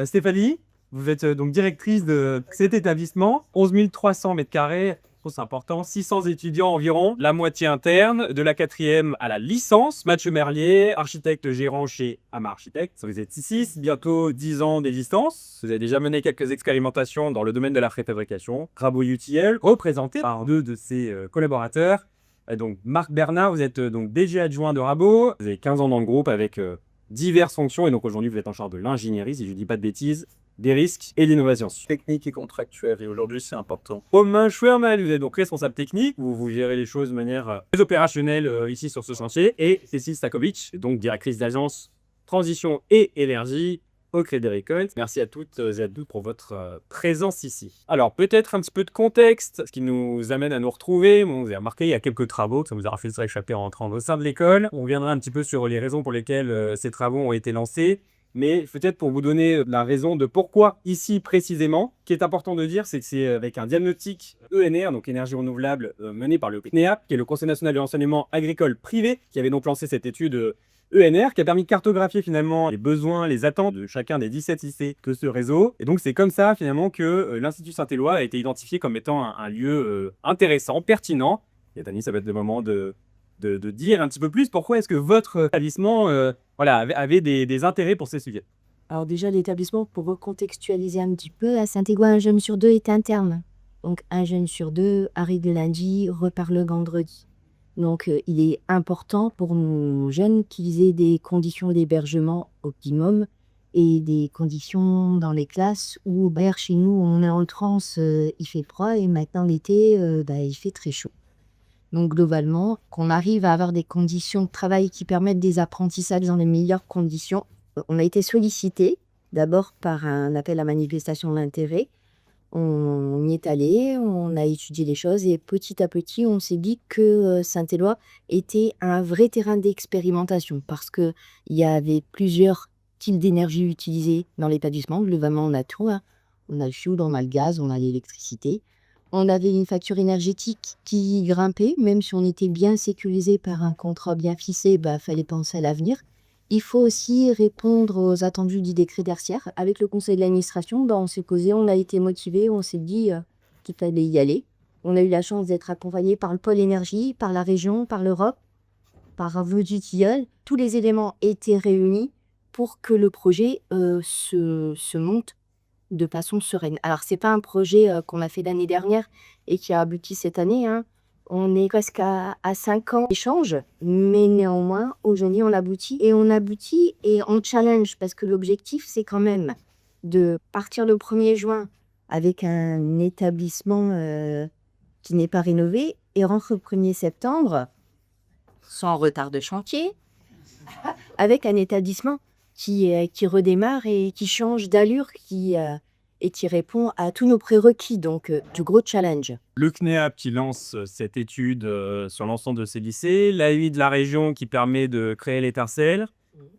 Stéphanie, vous êtes donc directrice de cet établissement, 11 300 mètres carrés, je trouve c'est important, 600 étudiants environ, la moitié interne, de la quatrième à la licence. Mathieu Merlier, architecte gérant chez Ama Architecte, vous êtes ici, bientôt 10 ans d'existence. Vous avez déjà mené quelques expérimentations dans le domaine de la préfabrication. Rabo UTL, représenté par deux de ses collaborateurs. Donc Marc Bernard, vous êtes donc DG adjoint de Rabo, vous avez 15 ans dans le groupe avec diverses fonctions, et donc aujourd'hui vous êtes en charge de l'ingénierie, si je ne dis pas de bêtises, des risques et de l'innovation. Technique et contractuelle, et aujourd'hui c'est important. Romain Schwerman, vous êtes donc responsable technique, vous gérez les choses de manière très opérationnelle ici sur ce chantier, et Cécile Stakovic, donc directrice d'agence transition et énergie au Crédit Agricole. Merci à toutes et à tous pour votre présence ici. Alors peut-être un petit peu de contexte, ce qui nous amène à nous retrouver. Bon, vous avez remarqué, il y a quelques travaux, ça vous aura fait échapper en rentrant au sein de l'école. On reviendra un petit peu sur les raisons pour lesquelles ces travaux ont été lancés. Mais peut-être pour vous donner la raison de pourquoi ici précisément, ce qui est important de dire, c'est que c'est avec un diagnostic ENR, donc énergie renouvelable, mené par le CNEA, qui est le Conseil national de l'enseignement agricole privé, qui avait donc lancé cette étude ENR, qui a permis de cartographier finalement les besoins, les attentes de chacun des 17 lycées de ce réseau. Et donc c'est comme ça finalement que l'Institut Saint-Éloi a été identifié comme étant un lieu intéressant, pertinent. Et Dani, ça va être le moment de dire un petit peu plus pourquoi est-ce que votre établissement avait des intérêts pour ces sujets. Alors déjà, l'établissement, pour recontextualiser un petit peu, à Saint-Éloi, un jeune sur deux est interne. Donc un jeune sur deux arrive le lundi, repart le vendredi. Donc il est important pour nos jeunes qu'ils aient des conditions d'hébergement optimum et des conditions dans les classes où, chez nous, on est en transe, il fait froid, et maintenant l'été, il fait très chaud. Donc globalement, qu'on arrive à avoir des conditions de travail qui permettent des apprentissages dans les meilleures conditions. On a été sollicité d'abord par un appel à manifestation d'intérêt. On y est allé, on a étudié les choses, et petit à petit, on s'est dit que Saint-Éloi était un vrai terrain d'expérimentation, parce qu'il y avait plusieurs types d'énergie utilisées dans l'établissement. Globalement, on a tout, hein. On a le fioul, on a le gaz, on a l'électricité. On avait une facture énergétique qui grimpait, même si on était bien sécurisé par un contrat bien ficelé, fallait penser à l'avenir. Il faut aussi répondre aux attendus du décret tertiaire. Avec le conseil de l'administration, on s'est posé, on a été motivé, on s'est dit qu'il fallait y aller. On a eu la chance d'être accompagné par le pôle énergie, par la région, par l'Europe, par Vœux du Tilleul. Tous les éléments étaient réunis pour que le projet se monte de façon sereine. Alors, c'est pas un projet qu'on a fait l'année dernière et qui a abouti cette année, hein. On est presque à 5 ans d'échange, mais néanmoins, aujourd'hui, on aboutit. Et on aboutit et on challenge, parce que l'objectif, c'est quand même de partir le 1er juin avec un établissement qui n'est pas rénové, et rentrer le 1er septembre sans retard de chantier, avec un établissement qui redémarre et qui change d'allure, et qui répond à tous nos prérequis, donc du gros challenge. Le CNEAP qui lance cette étude sur l'ensemble de ces lycées, l'AI de la région qui permet de créer l'étincelle,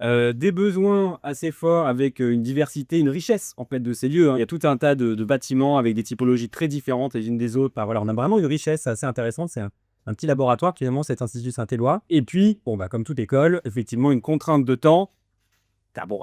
des besoins assez forts avec une diversité, une richesse en fait de ces lieux, hein. Il y a tout un tas de bâtiments avec des typologies très différentes les unes des autres. Voilà, on a vraiment une richesse assez intéressante. C'est un petit laboratoire finalement, cet Institut Saint-Éloi. Et puis, comme toute école, effectivement une contrainte de temps.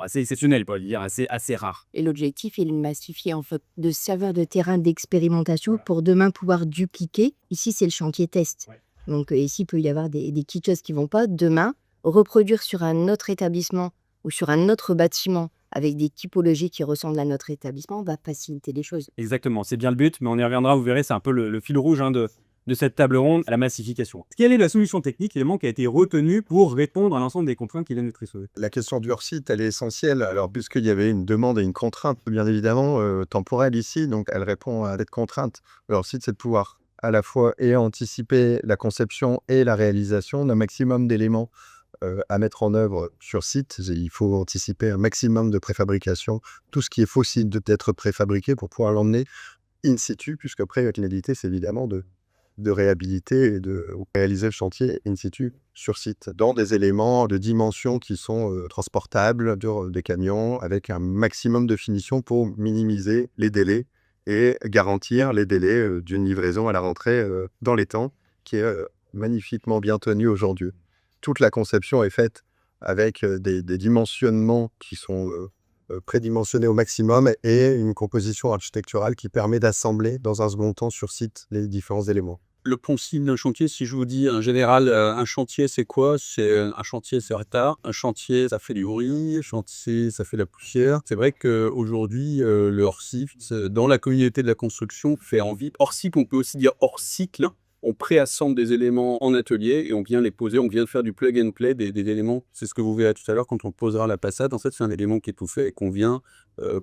Assez exceptionnel, pour le dire, assez rare. Et l'objectif est de massifier, en fait, de servir de terrain d'expérimentation pour demain pouvoir dupliquer. Ici, c'est le chantier test. Ouais. Donc ici, il peut y avoir des petites choses qui ne vont pas. Demain, reproduire sur un autre établissement ou sur un autre bâtiment avec des typologies qui ressemblent à notre établissement va faciliter les choses. Exactement, c'est bien le but, mais on y reviendra, vous verrez, c'est un peu le fil rouge de cette table ronde, à la massification. Quelle est la solution technique, évidemment, qui a été retenue pour répondre à l'ensemble des contraintes qui viennent d'être exposées? La question du hors-site, elle est essentielle. Alors, puisqu'il y avait une demande et une contrainte, bien évidemment, temporelle ici, donc elle répond à cette contrainte. Le hors-site, c'est de pouvoir à la fois et anticiper la conception et la réalisation d'un maximum d'éléments à mettre en œuvre sur site. Il faut anticiper un maximum de préfabrication. Tout ce qui est possible d'être préfabriqué pour pouvoir l'emmener in situ, puisqu'après, la finalité, c'est évidemment de réhabiliter et de réaliser le chantier in situ sur site, dans des éléments de dimensions qui sont transportables, des camions, avec un maximum de finition pour minimiser les délais et garantir les délais d'une livraison à la rentrée dans les temps, qui est magnifiquement bien tenu aujourd'hui. Toute la conception est faite avec des dimensionnements qui sont prédimensionnée au maximum et une composition architecturale qui permet d'assembler dans un second temps sur site les différents éléments. Le principe d'un chantier, si je vous dis en général, un chantier, c'est quoi? Un chantier, c'est retard. Un chantier, ça fait du bruit. Un chantier, ça fait de la poussière. C'est vrai qu'aujourd'hui, le hors-site, dans la communauté de la construction, fait envie. Hors-site, on peut aussi dire hors-cycle. On préassemble des éléments en atelier et on vient les poser. On vient faire du plug and play des éléments. C'est ce que vous verrez tout à l'heure quand on posera la façade. En fait, c'est un élément qui est tout fait et qu'on vient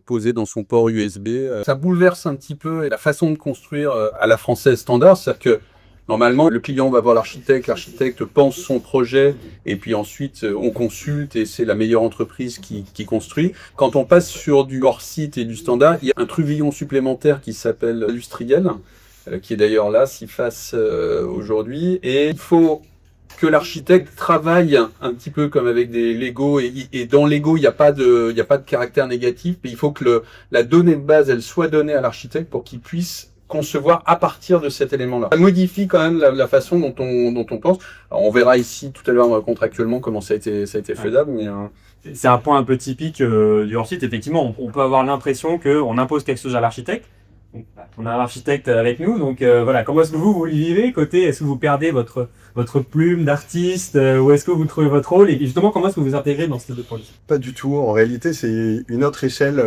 poser dans son port USB. Ça bouleverse un petit peu la façon de construire à la française standard. C'est-à-dire que normalement, le client va voir l'architecte pense son projet, et puis ensuite on consulte et c'est la meilleure entreprise qui construit. Quand on passe sur du hors-site et du standard, il y a un truvillon supplémentaire qui s'appelle industriel, qui est d'ailleurs là, SIFAS aujourd'hui, et il faut que l'architecte travaille un petit peu comme avec des Lego, et dans Lego, il n'y a pas de caractère négatif, mais il faut que la donnée de base, elle soit donnée à l'architecte pour qu'il puisse concevoir à partir de cet élément-là. Ça modifie quand même la façon dont on pense. Alors, on verra ici tout à l'heure contractuellement comment ça a été faisable, mais C'est un point un peu typique du hors-site. Effectivement, on peut avoir l'impression qu'on impose quelque chose à l'architecte. On a un architecte avec nous, donc voilà. Comment est-ce que vous le vivez côté? Est-ce que vous perdez votre plume d'artiste ou est-ce que vous trouvez votre rôle? Et justement, comment est-ce que vous vous intégrez dans ce type de projet? Pas du tout. En réalité, c'est une autre échelle.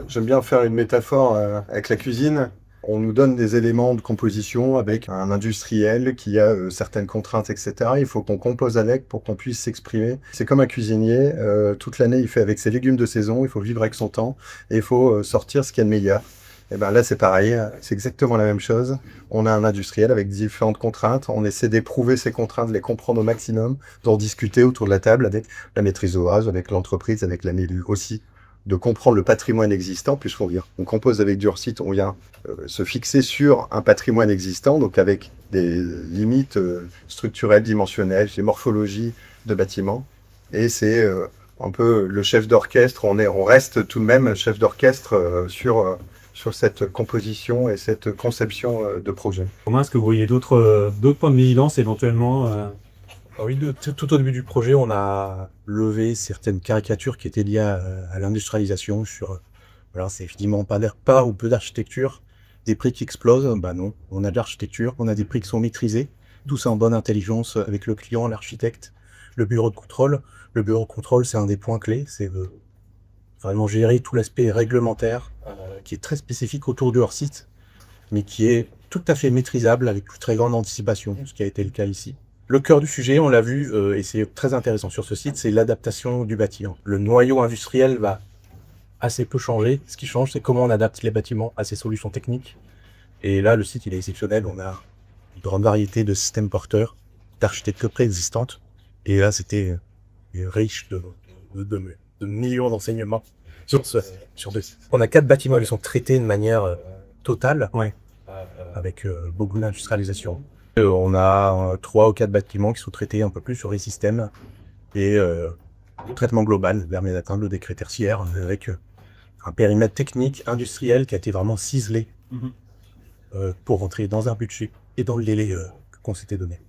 J'aime bien faire une métaphore avec la cuisine. On nous donne des éléments de composition avec un industriel qui a certaines contraintes, etc. Il faut qu'on compose avec pour qu'on puisse s'exprimer. C'est comme un cuisinier. Toute l'année, il fait avec ses légumes de saison. Il faut vivre avec son temps et il faut sortir ce qu'il y a de meilleur. Et ben là, c'est pareil. C'est exactement la même chose. On a un industriel avec différentes contraintes. On essaie d'éprouver ces contraintes, de les comprendre au maximum, d'en discuter autour de la table avec la maîtrise d'ouvrage, avec l'entreprise, avec la MÉLU aussi, de comprendre le patrimoine existant, puisqu'on compose avec du hors-site, on vient se fixer sur un patrimoine existant, donc avec des limites structurelles, dimensionnelles, des morphologies de bâtiments. Et c'est un peu le chef d'orchestre, on reste tout de même chef d'orchestre sur cette composition et cette conception de projet. Comment est-ce que vous voyez d'autres points de vigilance éventuellement Oui, tout au début du projet, on a levé certaines caricatures qui étaient liées à l'industrialisation voilà, c'est évidemment pas ou peu d'architecture, des prix qui explosent, bah non, on a de l'architecture, on a des prix qui sont maîtrisés, tout ça en bonne intelligence avec le client, l'architecte, le bureau de contrôle. Le bureau de contrôle, c'est un des points clés, c'est vraiment gérer tout l'aspect réglementaire qui est très spécifique autour du hors-site, mais qui est tout à fait maîtrisable avec une très grande anticipation, ce qui a été le cas ici. Le cœur du sujet, on l'a vu, et c'est très intéressant sur ce site, c'est l'adaptation du bâtiment. Le noyau industriel va assez peu changer. Ce qui change, c'est comment on adapte les bâtiments à ces solutions techniques. Et là, le site, il est exceptionnel. On a une grande variété de systèmes porteurs, d'architecture préexistante. Et là, c'était riche de millions d'enseignements. On a 4 bâtiments, ils sont traités de manière totale, avec beaucoup d'industrialisation. On a 3 ou 4 bâtiments qui sont traités un peu plus sur les systèmes et le traitement global permet d'atteindre le décret tertiaire avec un périmètre technique industriel qui a été vraiment ciselé pour rentrer dans un budget et dans le délai qu'on s'était donné.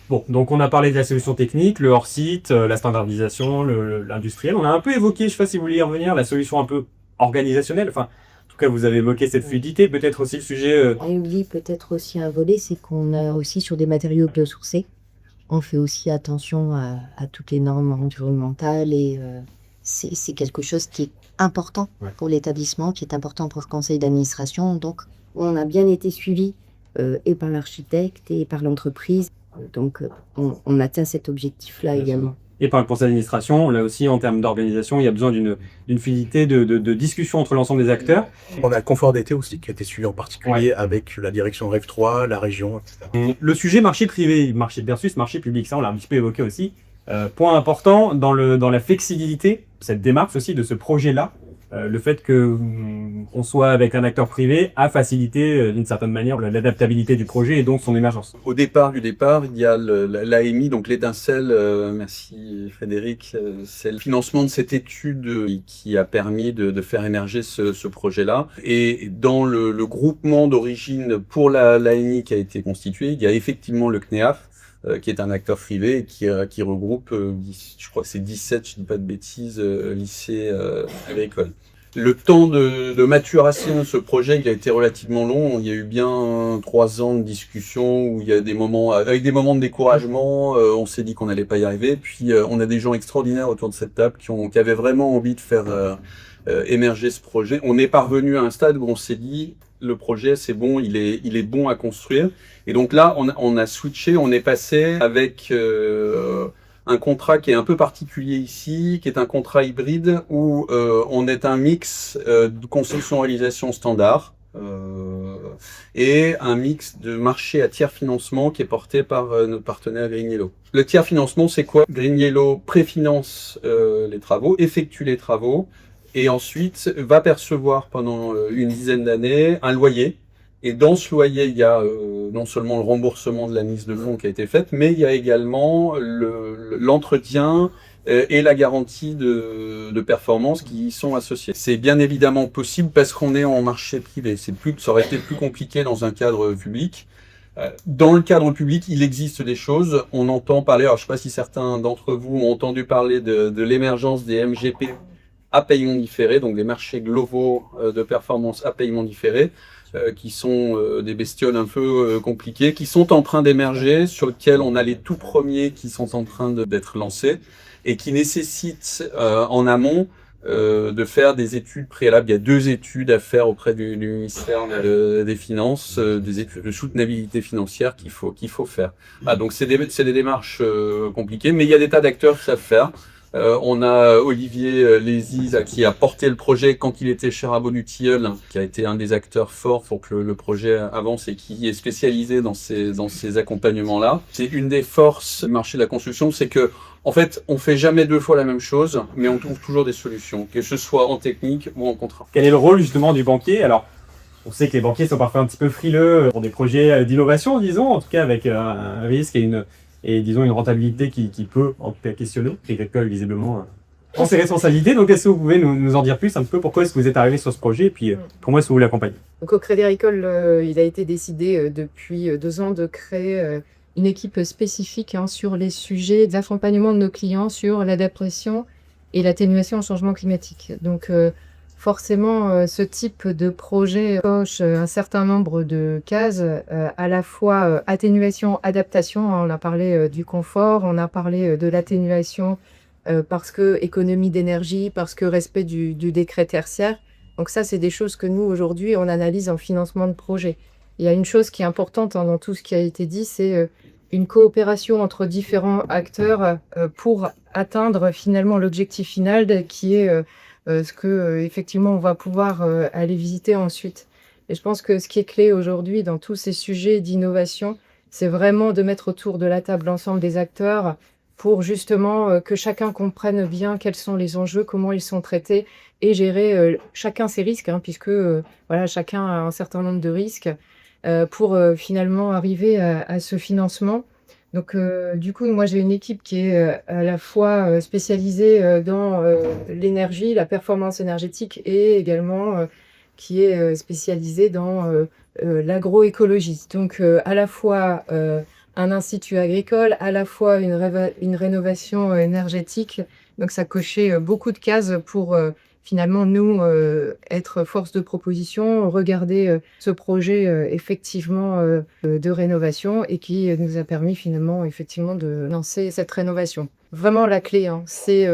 Bon, donc on a parlé de la solution technique, le hors-site, la standardisation, l'industriel. On a un peu évoqué, je ne sais pas si vous voulez y revenir, la solution un peu organisationnelle. Enfin, en tout cas, vous avez évoqué cette fluidité. Peut-être aussi le sujet... Et oui, peut-être aussi un volet, c'est qu'on a aussi sur des matériaux biosourcés. On fait aussi attention à toutes les normes environnementales et c'est quelque chose qui est important pour l'établissement, qui est important pour le conseil d'administration. Donc, on a bien été suivi et par l'architecte et par l'entreprise. Donc, on atteint cet objectif-là également. Et par le conseil d'administration, là aussi, en termes d'organisation, il y a besoin d'une fluidité de discussion entre l'ensemble des acteurs. On a le confort d'été aussi, qui a été suivi en particulier avec la direction Rêve 3, la région, etc. Le sujet marché privé, marché versus marché public, ça, on l'a un petit peu évoqué aussi. Point important dans la flexibilité, cette démarche aussi de ce projet-là, le fait qu'on soit avec un acteur privé a facilité d'une certaine manière l'adaptabilité du projet et donc son émergence. Au départ, il y a l'AMI, donc l'étincelle, merci Frédéric, c'est le financement de cette étude qui a permis de faire émerger ce projet-là. Et dans le groupement d'origine pour l'AMI qui a été constitué, il y a effectivement le CNEAF, qui est un acteur privé et qui regroupe, je crois que c'est 17, je dis pas de bêtises, lycées agricoles. Le temps de maturation de ce projet, il a été relativement long. Il y a eu bien 3 ans de discussion où il y a des moments, avec des moments de découragement, on s'est dit qu'on n'allait pas y arriver. Puis on a des gens extraordinaires autour de cette table qui avaient vraiment envie de faire émerger ce projet. On est parvenu à un stade où on s'est dit, le projet c'est bon, il est bon à construire. Et donc là, on a switché, on est passé avec un contrat qui est un peu particulier ici, qui est un contrat hybride où on est un mix de conception-réalisation standard et un mix de marché à tiers financement qui est porté par notre partenaire Green Yellow. Le tiers financement, c'est quoi? Green Yellow préfinance les travaux, effectue les travaux et ensuite va percevoir pendant une dizaine d'années un loyer. Et dans ce loyer, il y a non seulement le remboursement de la mise de fonds qui a été faite, mais il y a également l'entretien et la garantie de performance qui y sont associés. C'est bien évidemment possible parce qu'on est en marché privé. Ça aurait été plus compliqué dans un cadre public. Dans le cadre public, il existe des choses. On entend parler, alors je ne sais pas si certains d'entre vous ont entendu parler de l'émergence des MGP à paiement différé, donc des marchés globaux de performance à paiement différé. Qui sont des bestioles un peu compliquées, qui sont en train d'émerger, sur lesquels on a les tout premiers qui sont en train d'être lancés, et qui nécessitent en amont de faire des études préalables. Il y a 2 études à faire auprès du ministère des Finances, des études de soutenabilité financière qu'il faut faire. Donc c'est des démarches compliquées, mais il y a des tas d'acteurs qui savent faire. On a Olivier Lézy qui a porté le projet quand il était chez Rabot-Tilleul, qui a été un des acteurs forts pour que le projet avance et qui est spécialisé dans ces accompagnements-là. C'est une des forces du marché de la construction, c'est que en fait, on fait jamais 2 fois la même chose, mais on trouve toujours des solutions, que ce soit en technique ou en contrat. Quel est le rôle justement du banquier? Alors, on sait que les banquiers sont parfois un petit peu frileux pour des projets d'innovation, disons, en tout cas avec un risque et disons une rentabilité qui peut en tout cas questionner. Agricole, visiblement, prend ses responsabilités. Donc, est-ce que vous pouvez nous en dire plus un peu pourquoi est-ce que vous êtes arrivé sur ce projet et puis comment est-ce que vous l'accompagnez? Donc, au Crédit Agricole, il a été décidé depuis 2 ans de créer une équipe spécifique sur les sujets d'accompagnement de nos clients sur l'adaptation et l'atténuation au changement climatique. Donc, forcément, ce type de projet coche un certain nombre de cases, à la fois atténuation, adaptation. On a parlé du confort, on a parlé de l'atténuation parce que économie d'énergie, parce que respect du décret tertiaire. Donc ça, c'est des choses que nous, aujourd'hui, on analyse en financement de projet. Il y a une chose qui est importante dans tout ce qui a été dit, c'est une coopération entre différents acteurs pour atteindre finalement l'objectif final qui est ce que effectivement on va pouvoir aller visiter ensuite. Et je pense que ce qui est clé aujourd'hui dans tous ces sujets d'innovation, c'est vraiment de mettre autour de la table l'ensemble des acteurs pour justement que chacun comprenne bien quels sont les enjeux, comment ils sont traités et gérer chacun ses risques, puisque voilà, chacun a un certain nombre de risques pour finalement arriver à ce financement. Donc, du coup, moi, j'ai une équipe qui est à la fois spécialisée dans l'énergie, la performance énergétique et également qui est spécialisée dans l'agroécologie. Donc, à la fois un institut agricole, à la fois une rénovation énergétique. Donc, ça cochait beaucoup de cases pour finalement, nous, être force de proposition, regarder ce projet effectivement de rénovation et qui nous a permis finalement effectivement de lancer cette rénovation. Vraiment la clé, c'est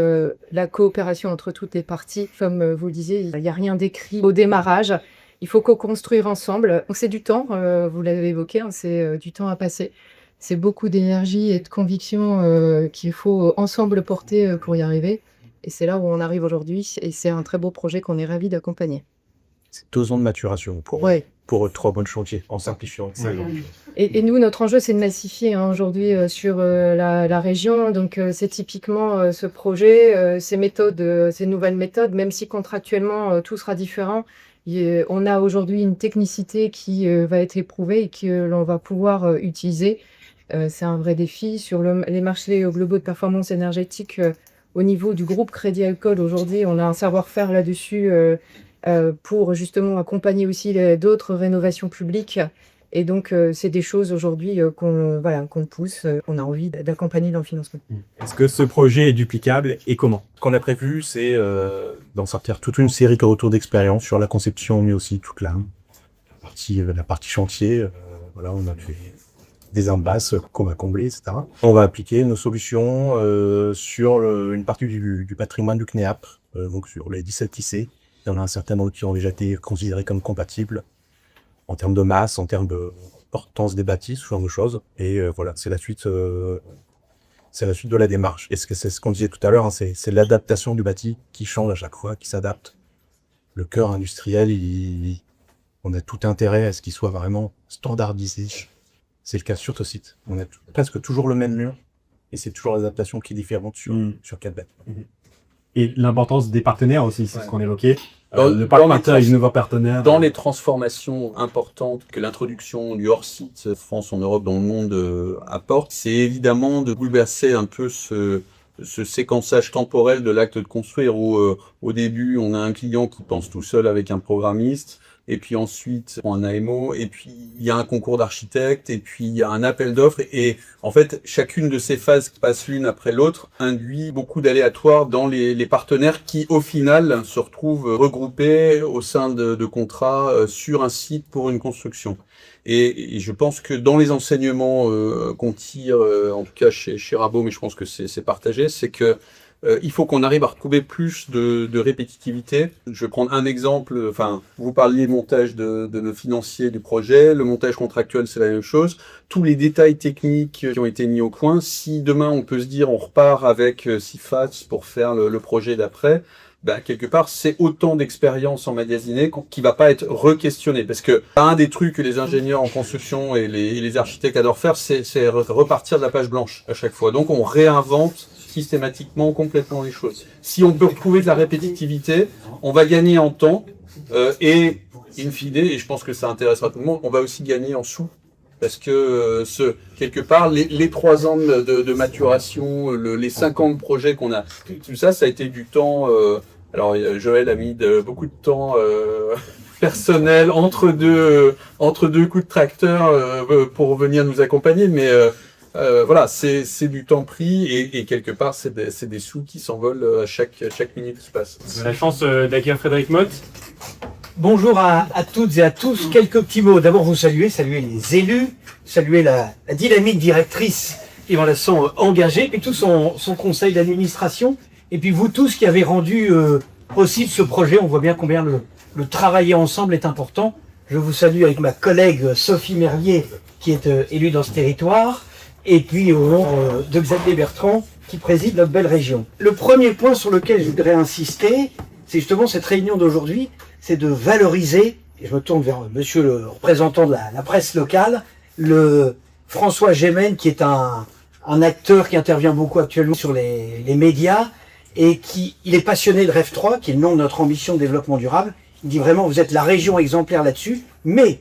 la coopération entre toutes les parties. Comme vous le disiez, il n'y a rien d'écrit au démarrage. Il faut co-construire ensemble. Donc c'est du temps, vous l'avez évoqué, c'est du temps à passer. C'est beaucoup d'énergie et de conviction qu'il faut ensemble porter pour y arriver. Et c'est là où on arrive aujourd'hui, et c'est un très beau projet qu'on est ravis d'accompagner. C'est 2 ans de maturation pour 3 bonnes chantiers, en simplifiant. Et nous, notre enjeu, c'est de massifier aujourd'hui sur la région. Donc, c'est typiquement ce projet, ces méthodes, ces nouvelles méthodes, même si contractuellement, tout sera différent. On a aujourd'hui une technicité qui va être éprouvée et que l'on va pouvoir utiliser. C'est un vrai défi. Sur les marchés globaux de performance énergétique, au niveau du groupe Crédit Agricole, aujourd'hui, on a un savoir-faire là-dessus pour justement accompagner aussi d'autres rénovations publiques Et donc, c'est des choses aujourd'hui qu'on pousse, qu'on a envie d'accompagner dans le financement. Est-ce que ce projet est duplicable et comment? Ce qu'on a prévu, c'est d'en sortir toute une série de retours d'expérience sur la conception, mais aussi toute la partie chantier. Voilà, on a fait des impasses qu'on va combler, etc. On va appliquer nos solutions sur une partie du patrimoine du CNEAP, donc sur les 17 IC. Il y en a un certain nombre qui ont déjà été considérés comme compatibles en termes de masse, en termes d'importance des bâtisses, ce genre de choses. Et voilà, c'est la suite de la démarche. Et c'est ce qu'on disait tout à l'heure, hein, c'est l'adaptation du bâti qui change à chaque fois, qui s'adapte. Le cœur industriel, on a tout intérêt à ce qu'il soit vraiment standardisé. C'est le cas sur ce site. On a presque toujours le même mur, et c'est toujours l'adaptation qui est différente sur 4 bêtes. Et l'importance des partenaires aussi, c'est ce qu'on évoquait. Dans partenaire avec de nouveaux partenaires. Dans les transformations importantes que l'introduction du hors-site France en Europe, dans le monde apporte, c'est évidemment de bouleverser un peu ce séquençage temporel de l'acte de construire où au début on a un client qui pense tout seul avec un programmiste, et puis ensuite un AMO, et puis il y a un concours d'architectes, et puis il y a un appel d'offres, et en fait chacune de ces phases qui passent l'une après l'autre induit beaucoup d'aléatoires dans les partenaires qui au final se retrouvent regroupés au sein de contrats sur un site pour une construction. Et je pense que dans les enseignements qu'on tire, en tout cas chez Rabo, mais je pense que c'est partagé, c'est que il faut qu'on arrive à retrouver plus de répétitivité. Je vais prendre un exemple. Enfin, vous parliez montage de nos financiers du projet. Le montage contractuel, c'est la même chose. Tous les détails techniques qui ont été mis au point. Si demain, on peut se dire, on repart avec 6 phases pour faire le projet d'après, bah, quelque part, c'est autant d'expérience emmagasinée qui va pas être re-questionné. Parce que un des trucs que les ingénieurs en construction et les architectes adorent faire, c'est repartir de la page blanche à chaque fois. Donc, on réinvente systématiquement complètement les choses. Si on peut retrouver de la répétitivité, on va gagner en temps et in fine, et je pense que ça intéressera tout le monde, on va aussi gagner en sous. Parce que quelque part, les 3 ans de maturation, les 5 ans de projet qu'on a, tout ça, ça a été du temps. Alors Joël a mis beaucoup de temps personnel entre deux coups de tracteur pour venir nous accompagner, mais voilà, c'est du temps pris et quelque part, c'est des sous qui s'envolent à chaque minute qui passe. On a la chance d'accueillir Frédéric Motte. Bonjour à toutes et à tous. Quelques petits mots. D'abord, vous saluer les élus, saluer la dynamique directrice Yvan Lasson engagée, puis tout son conseil d'administration, et puis vous tous qui avez rendu possible ce projet. On voit bien combien le travailler ensemble est important. Je vous salue avec ma collègue Sophie Merlier, qui est élue dans ce territoire, et puis au nom de Xavier Bertrand, qui préside notre belle région. Le premier point sur lequel je voudrais insister, c'est justement cette réunion d'aujourd'hui, c'est de valoriser, et je me tourne vers monsieur le représentant de la presse locale, le François Gémen, qui est un acteur qui intervient beaucoup actuellement sur les médias, et il est passionné de Rêve 3, qui est le nom de notre ambition de développement durable. Il dit vraiment, vous êtes la région exemplaire là-dessus, mais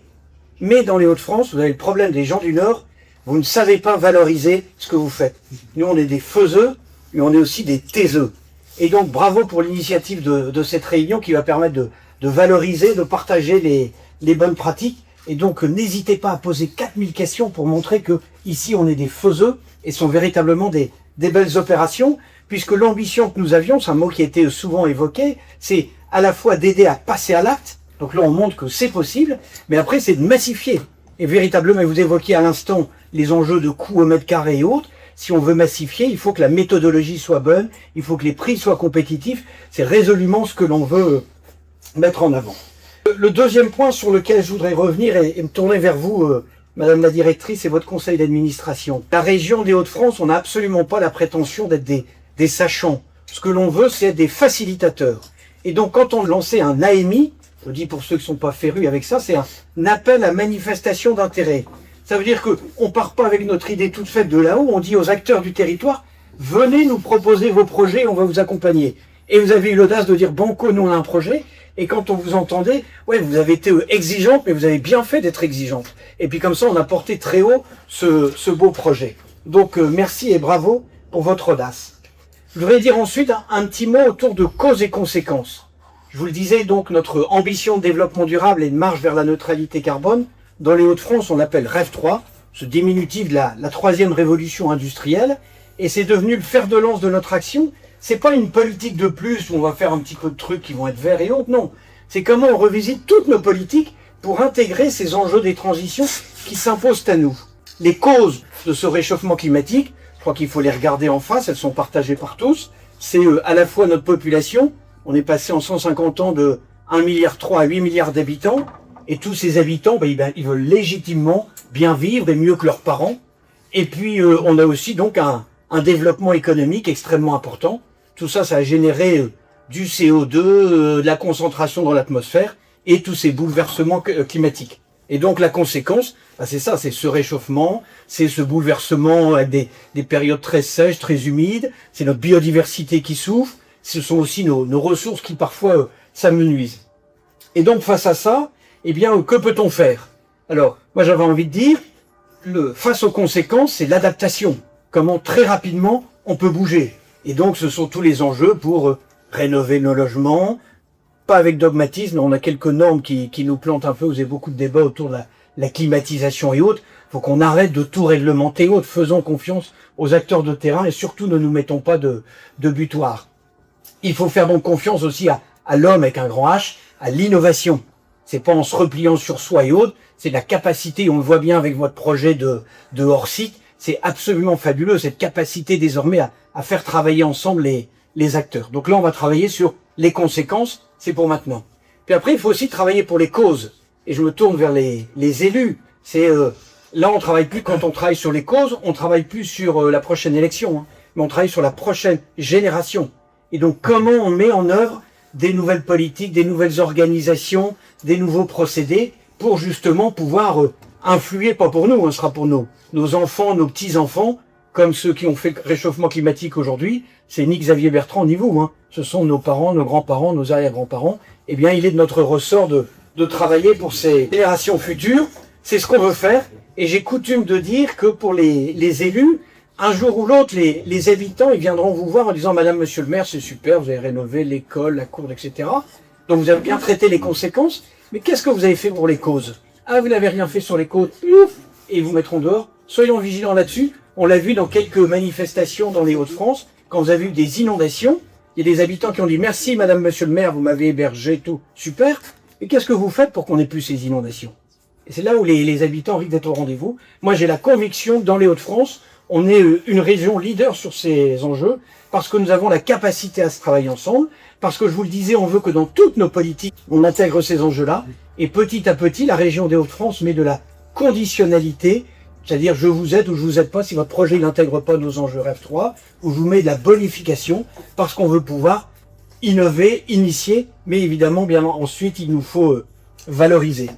dans les Hauts-de-France, vous avez le problème des gens du Nord, vous ne savez pas valoriser ce que vous faites. Nous, on est des faiseux, mais on est aussi des taiseux. Et donc, bravo pour l'initiative de cette réunion qui va permettre de valoriser, de partager les bonnes pratiques. Et donc, n'hésitez pas à poser 4000 questions pour montrer que ici, on est des faiseux et sont véritablement des belles opérations, puisque l'ambition que nous avions, c'est un mot qui a été souvent évoqué, c'est à la fois d'aider à passer à l'acte. Donc là, on montre que c'est possible, mais après, c'est de massifier. Et véritablement, vous évoquiez à l'instant les enjeux de coûts au mètre carré et autres. Si on veut massifier, il faut que la méthodologie soit bonne, il faut que les prix soient compétitifs. C'est résolument ce que l'on veut mettre en avant. Le deuxième point sur lequel je voudrais revenir et me tourner vers vous, Madame la directrice, et votre conseil d'administration. La région des Hauts-de-France, on n'a absolument pas la prétention d'être des sachants. Ce que l'on veut, c'est être des facilitateurs. Et donc, quand on lançait un AMI, je dis pour ceux qui ne sont pas férus avec ça, c'est un appel à manifestation d'intérêt. Ça veut dire qu'on ne part pas avec notre idée toute faite de là-haut, on dit aux acteurs du territoire, venez nous proposer vos projets, on va vous accompagner. Et vous avez eu l'audace de dire, Banco, nous on a un projet, et quand on vous entendait, ouais, vous avez été exigeante, mais vous avez bien fait d'être exigeante. Et puis comme ça, on a porté très haut ce beau projet. Donc merci et bravo pour votre audace. Je voudrais dire ensuite un petit mot autour de causes et conséquences. Je vous le disais, donc, notre ambition de développement durable et de marche vers la neutralité carbone Dans les Hauts-de-France, on l'appelle Rêve 3, ce diminutif de la troisième révolution industrielle, et c'est devenu le fer de lance de notre action. C'est pas une politique de plus où on va faire un petit peu de trucs qui vont être verts et autres, non. C'est comment on revisite toutes nos politiques pour intégrer ces enjeux des transitions qui s'imposent à nous. Les causes de ce réchauffement climatique, je crois qu'il faut les regarder en face, elles sont partagées par tous. C'est à la fois notre population, on est passé en 150 ans de 1,3 milliard à 8 milliards d'habitants, et tous ces habitants, ils veulent légitimement bien vivre et mieux que leurs parents. Et puis on a aussi donc un développement économique extrêmement important. Tout ça, ça a généré du CO2, de la concentration dans l'atmosphère et tous ces bouleversements climatiques. Et donc la conséquence, c'est ça, c'est ce réchauffement, c'est ce bouleversement avec des périodes très sèches, très humides, c'est notre biodiversité qui souffre, ce sont aussi nos ressources qui parfois s'amenuisent. Et donc face à ça, eh bien, que peut-on faire? Alors, moi j'avais envie de dire, face aux conséquences, c'est l'adaptation. Comment très rapidement on peut bouger. Et donc ce sont tous les enjeux pour rénover nos logements, pas avec dogmatisme, on a quelques normes qui nous plantent un peu, vous avez beaucoup de débats autour de la climatisation et autres. Il faut qu'on arrête de tout réglementer et autres, faisons confiance aux acteurs de terrain et surtout ne nous mettons pas de butoir. Il faut faire donc confiance aussi à l'homme avec un grand H, à l'innovation. C'est pas en se repliant sur soi et autres, c'est la capacité, on le voit bien avec votre projet de hors-site, c'est absolument fabuleux, cette capacité désormais à faire travailler ensemble les acteurs. Donc là, on va travailler sur les conséquences, c'est pour maintenant. Puis après, il faut aussi travailler pour les causes. Et je me tourne vers les élus. C'est là, on travaille plus quand on travaille sur les causes, on travaille plus sur la prochaine élection, hein, mais on travaille sur la prochaine génération. Et donc, comment on met en œuvre des nouvelles politiques, des nouvelles organisations, des nouveaux procédés pour justement pouvoir influer, pas pour nous, hein, ce sera pour nos enfants, nos petits-enfants, comme ceux qui ont fait le réchauffement climatique aujourd'hui, c'est ni Xavier Bertrand ni vous, hein. Ce sont nos parents, nos grands-parents, nos arrière-grands-parents. Eh bien, il est de notre ressort de travailler pour ces générations futures. C'est ce qu'on veut faire. Et j'ai coutume de dire que pour les élus, un jour ou l'autre, les habitants, ils viendront vous voir en disant « Madame, Monsieur le maire, c'est super, vous avez rénové l'école, la cour, etc. Donc vous avez bien traité les conséquences. Mais qu'est-ce que vous avez fait pour les causes? Ah, vous n'avez rien fait sur les causes. Ouf, et ils vous mettront dehors. Soyons vigilants là-dessus. On l'a vu dans quelques manifestations dans les Hauts-de-France, quand vous avez eu des inondations, il y a des habitants qui ont dit « Merci Madame, Monsieur le maire, vous m'avez hébergé, tout, super. Et qu'est-ce que vous faites pour qu'on n'ait plus ces inondations ?» Et c'est là où les habitants risquent d'être au rendez-vous. Moi, j'ai la conviction que dans les Hauts-de-France, on est une région leader sur ces enjeux, parce que nous avons la capacité à se travailler ensemble, parce que je vous le disais, on veut que dans toutes nos politiques, on intègre ces enjeux-là, et petit à petit, la région des Hauts-de-France met de la conditionnalité, c'est-à-dire je vous aide ou je vous aide pas si votre projet n'intègre pas nos enjeux Rêve 3, ou je vous mets de la bonification, parce qu'on veut pouvoir innover, initier, mais évidemment, bien ensuite, il nous faut valoriser.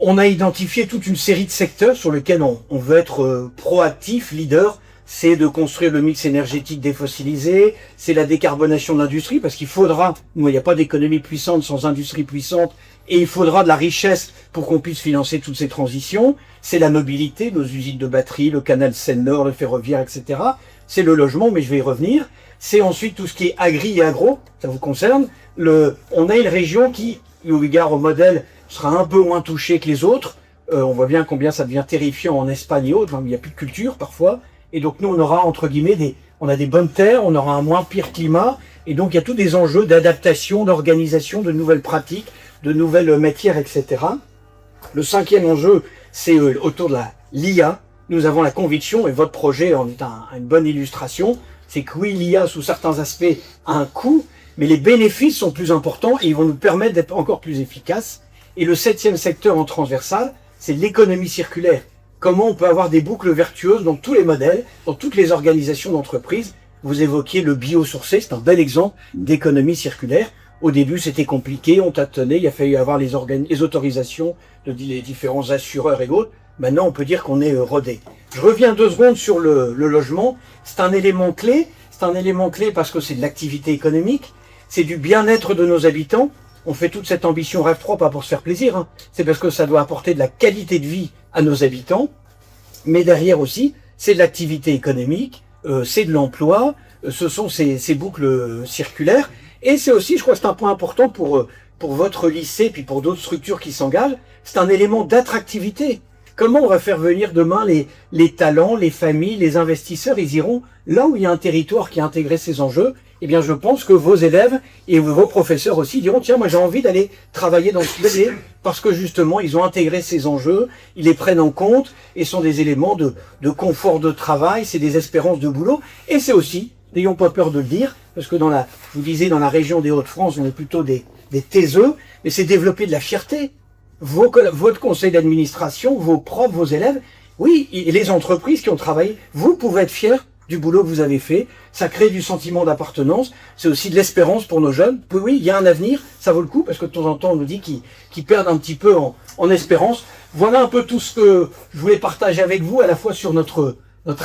On a identifié toute une série de secteurs sur lesquels on veut être proactif, leader. C'est de construire le mix énergétique défossilisé, c'est la décarbonation de l'industrie, parce qu'il faudra, nous, il n'y a pas d'économie puissante sans industrie puissante, et il faudra de la richesse pour qu'on puisse financer toutes ces transitions. C'est la mobilité, nos usines de batteries, le canal Seine-Nord, le ferroviaire, etc. C'est le logement, mais je vais y revenir. C'est ensuite tout ce qui est agri et agro, ça vous concerne. On a une région qui, au égard au modèle, sera un peu moins touchée que les autres. On voit bien combien ça devient terrifiant en Espagne et autres, hein, il n'y a plus de culture parfois. Et donc nous, on aura, entre guillemets, on a des bonnes terres, on aura un moins pire climat. Et donc il y a tous des enjeux d'adaptation, d'organisation, de nouvelles pratiques, de nouvelles matières, etc. Le cinquième enjeu, c'est autour de l'IA. Nous avons la conviction, et votre projet en est une bonne illustration, c'est que oui, l'IA, sous certains aspects, a un coût, mais les bénéfices sont plus importants et ils vont nous permettre d'être encore plus efficaces. Et le septième secteur en transversal, c'est l'économie circulaire. Comment on peut avoir des boucles vertueuses dans tous les modèles, dans toutes les organisations d'entreprise. Vous évoquiez le biosourcé, c'est un bel exemple d'économie circulaire. Au début, c'était compliqué, on tâtonnait, il a fallu avoir les autorisations de les différents assureurs et autres. Maintenant, on peut dire qu'on est rodé. Je reviens 2 secondes sur le logement. C'est un élément clé. C'est un élément clé parce que c'est de l'activité économique. C'est du bien-être de nos habitants. On fait toute cette ambition Rêve 3 pas pour se faire plaisir. Hein. C'est parce que ça doit apporter de la qualité de vie à nos habitants. Mais derrière aussi, c'est de l'activité économique, c'est de l'emploi, ce sont ces boucles circulaires. Et c'est aussi, je crois que c'est un point important pour pour votre lycée, puis pour d'autres structures qui s'engagent, c'est un élément d'attractivité. Comment on va faire venir demain les talents, les familles, les investisseurs? Ils iront là où il y a un territoire qui a intégré ces enjeux. Eh bien, je pense que vos élèves et vos professeurs aussi diront, tiens, moi j'ai envie d'aller travailler dans ce lycée parce que justement, ils ont intégré ces enjeux, ils les prennent en compte et sont des éléments de confort de travail, c'est des espérances de boulot. Et c'est aussi, n'ayons pas peur de le dire, parce que je vous disais, dans la région des Hauts-de-France, on est plutôt des taiseux, mais c'est développer de la fierté. Votre conseil d'administration, vos profs, vos élèves, oui, et les entreprises qui ont travaillé, vous pouvez être fiers du boulot que vous avez fait, ça crée du sentiment d'appartenance, c'est aussi de l'espérance pour nos jeunes. Oui, il y a un avenir, ça vaut le coup, parce que de temps en temps, on nous dit qu'ils perdent un petit peu en espérance. Voilà un peu tout ce que je voulais partager avec vous, à la fois sur notre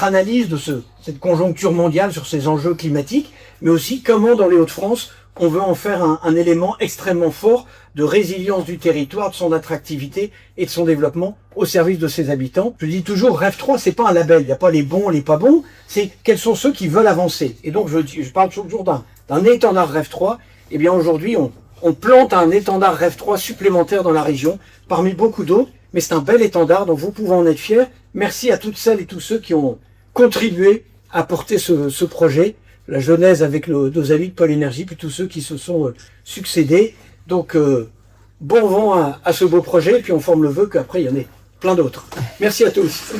analyse de cette conjoncture mondiale, sur ces enjeux climatiques, mais aussi comment dans les Hauts-de-France, on veut en faire un élément extrêmement fort de résilience du territoire, de son attractivité et de son développement au service de ses habitants. Je dis toujours, Rêve 3, c'est pas un label, il n'y a pas les bons, les pas bons, c'est quels sont ceux qui veulent avancer. Et donc, je parle toujours d'un étendard Rêve 3. Eh bien, aujourd'hui, on plante un étendard Rêve 3 supplémentaire dans la région, parmi beaucoup d'autres, mais c'est un bel étendard, donc vous pouvez en être fiers. Merci à toutes celles et tous ceux qui ont contribué à porter ce projet, la genèse avec nos amis de Pôle Énergie, puis tous ceux qui se sont succédés. Donc, bon vent à ce beau projet, puis on forme le vœu qu'après, il y en ait plein d'autres. Merci à tous.